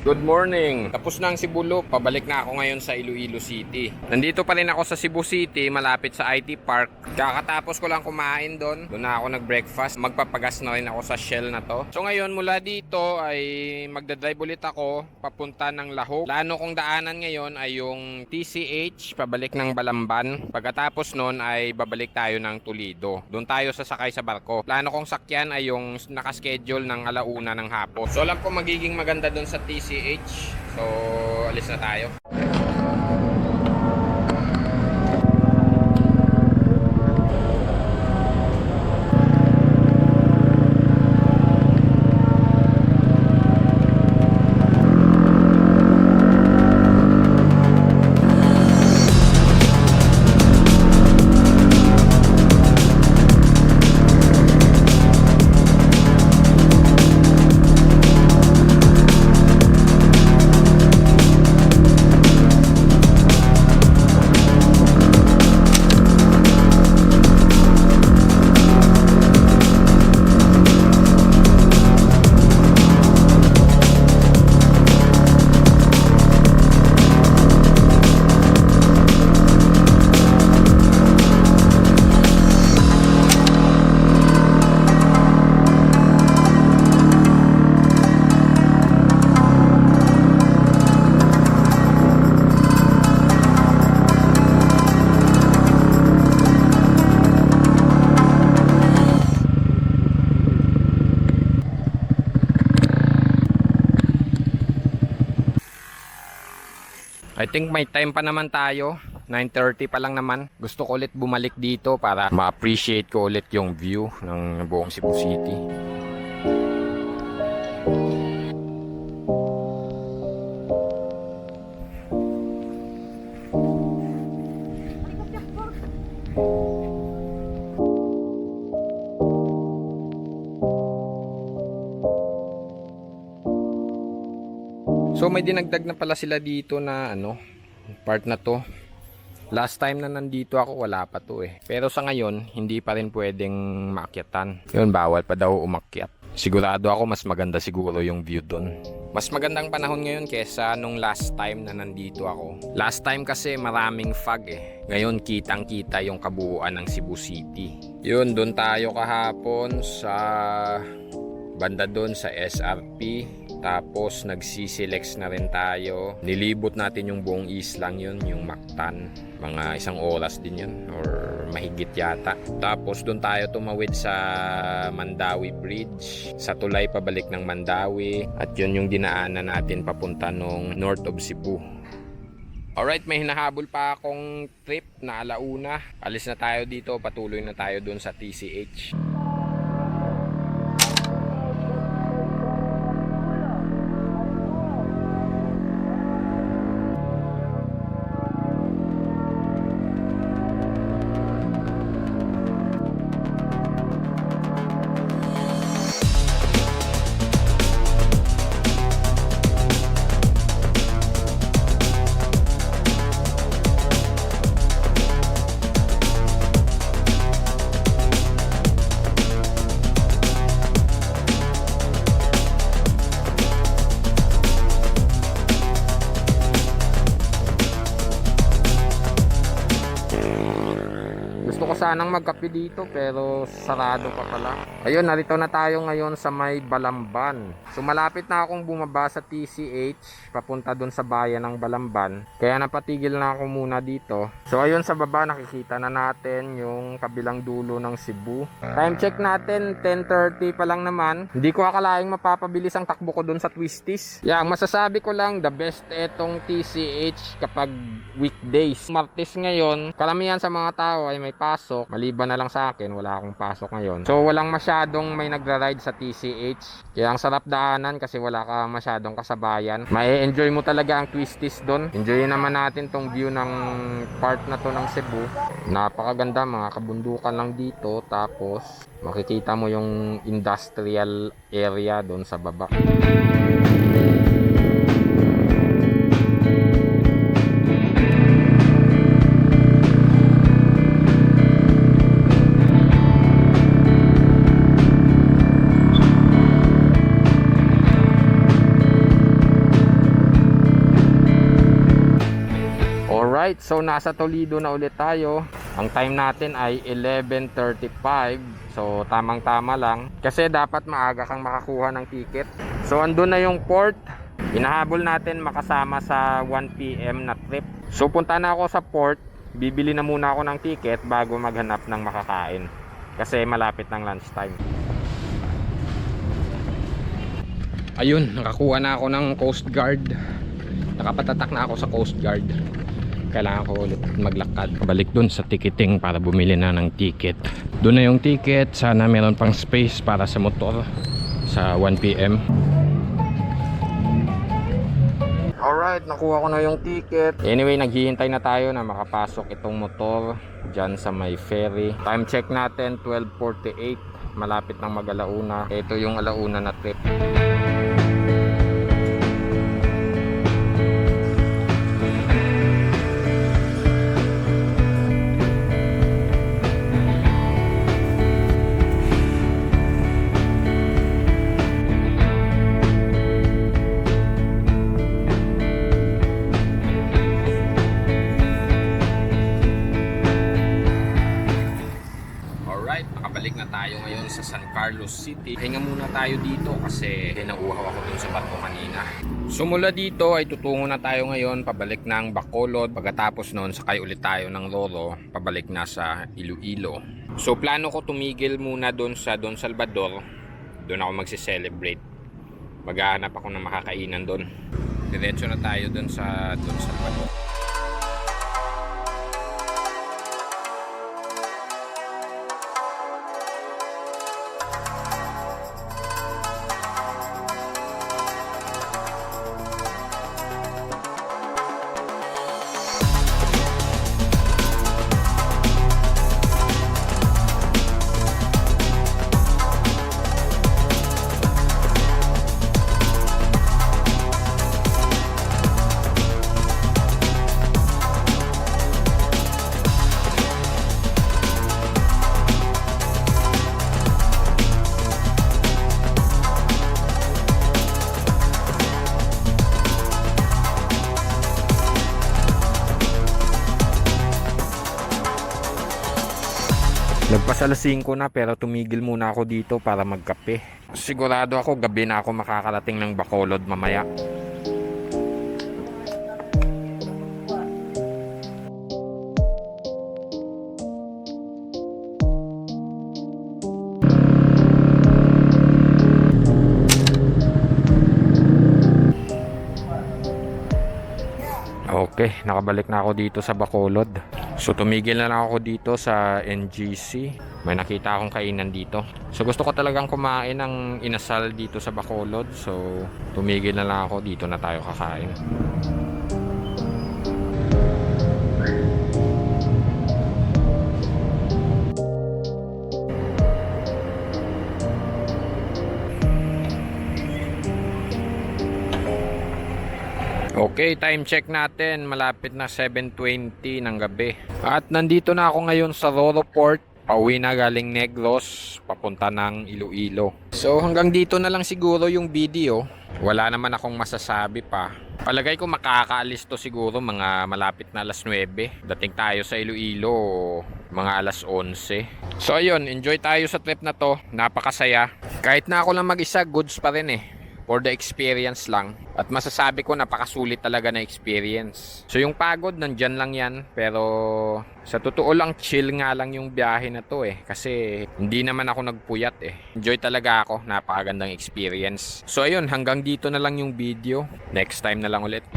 Good morning! Tapos na ang Cebu, pabalik na ako ngayon sa Iloilo City. Nandito pa rin ako sa Cebu City, malapit sa IT Park. Kakatapos ko lang kumain doon. Doon na ako nag-breakfast. Magpapagas na rin ako sa Shell na to. So ngayon mula dito ay magdadrive ulit ako papunta ng Lahok. Plano kong daanan ngayon ay yung TCH, pabalik ng Balamban. Pagkatapos nun ay babalik tayo ng Toledo. Doon tayo sasakay sa barko. Plano kong sakyan ay yung nakaschedule ng 1:00 ng hapon. So alam ko magiging maganda doon sa TCH. So, alis na tayo. I think may time pa naman tayo. 9:30 pa lang naman. Gusto ko ulit bumalik dito para ma-appreciate ko ulit yung view ng buong Cebu City. So may dinagdag na pala sila dito na part na to. Last time na nandito ako wala pa to eh. Pero sa ngayon hindi pa rin pwedeng maakyatan. Yun, bawal pa daw umakyat. Sigurado ako mas maganda siguro yung view doon. Mas magandang panahon ngayon kesa nung last time na nandito ako. Last time kasi maraming fog eh. Ngayon kitang kita yung kabuuan ng Cebu City. Yun, doon tayo kahapon sa banda doon sa SRP. Tapos nagsisilex na rin tayo. Nilibot natin yung buong islang yun, yung Mactan. Mga 1 oras din yun or mahigit yata. Tapos doon tayo tumawid sa Mandawi Bridge. Sa tulay pabalik ng Mandawi. At yun yung dinaanan natin papunta nung north of Cebu. Alright, may hinahabol pa akong trip na 1:00. Alis na tayo dito, patuloy na tayo doon sa TCH. Gusto ko sanang magkape dito pero sarado pa pala. Ayun, narito na tayo ngayon sa may Balamban. So malapit na akong bumaba sa TCH papunta dun sa bayan ng Balamban. Kaya napatigil na ako muna dito. So ayun, sa baba nakikita na natin yung kabilang dulo ng Cebu. Time check natin 10:30 pa lang naman. Hindi ko akalaing mapapabilis ang takbo ko dun sa Twisties. Yeah, masasabi ko lang the best etong TCH kapag weekdays. Martes ngayon, karamihan sa mga tao ay may pasok, maliban na lang sa akin, wala akong pasok ngayon. So walang masyadong may nagra-ride sa TCH. Kaya ang sarap daanan kasi wala ka masyadong kasabayan. Mai-enjoy mo talaga ang Twisties doon. Enjoy naman natin tong view ng part na to ng Cebu. Napakaganda, mga kabundukan lang dito. Tapos makikita mo yung industrial area doon sa baba. Alright, so nasa Toledo na ulit tayo. Ang time natin ay 11:35. So tamang-tama lang. Kasi dapat maaga kang makakuha ng ticket. So andun na yung port. Hinahabol natin makasama sa 1 PM na trip. So punta na ako sa port. Bibili na muna ako ng ticket bago maghanap ng makakain. Kasi malapit ng lunchtime. Ayun, nakakuha na ako ng Coast Guard. Nakapatatak na ako sa Coast Guard. Kailangan ko ulit maglakad balik dun sa ticketing para bumili na ng ticket. Doon na yung ticket. Sana meron pang space para sa motor sa 1 PM. Alright, nakuha ko na yung ticket. Anyway, naghihintay na tayo na makapasok itong motor dyan sa may ferry. Time check natin 12:48. Malapit ng mag-alauna. Ito yung alauna na trip. Nakabalik na tayo ngayon sa San Carlos City. Hinga muna tayo dito kasi nauuhaw ako dun sa bato kanina. So mula dito ay tutungo na tayo ngayon pabalik ng Bacolod. Pagkatapos noon sakay ulit tayo ng Roro pabalik na sa Iloilo. So plano ko tumigil muna dun sa Don Salvador. Doon ako magsi-celebrate. Maghahanap ako ng makakainan dun. Diretso na tayo dun sa Don Salvador. Lagpas alas 5 na pero tumigil muna ako dito para magkape. Sigurado ako gabi na ako makakarating ng Bacolod mamaya. Okay, nakabalik na ako dito sa Bacolod. So tumigil na lang ako dito sa NGC. May nakita akong kainan dito. So gusto ko talagang kumain ng inasal dito sa Bacolod. So tumigil na lang ako, dito na tayo kakain. Okay, time check natin. Malapit na 7:20 ng gabi. At nandito na ako ngayon sa Roro Port. Pauwi na galing Negros, papunta ng Iloilo. So hanggang dito na lang siguro yung video. Wala naman akong masasabi pa. Palagay ko makakaalis to siguro mga malapit na alas 9. Dating tayo sa Iloilo mga alas 11. So ayun, enjoy tayo sa trip na to. Napakasaya. Kahit na ako lang mag-isa, goods pa rin eh. For the experience lang. At masasabi ko napakasulit talaga na experience. So yung pagod nandyan lang yan. Pero sa totoo lang chill nga lang yung biyahe na to eh. Kasi hindi naman ako nagpuyat eh. Enjoy talaga ako. Napakagandang experience. So ayun, hanggang dito na lang yung video. Next time na lang ulit.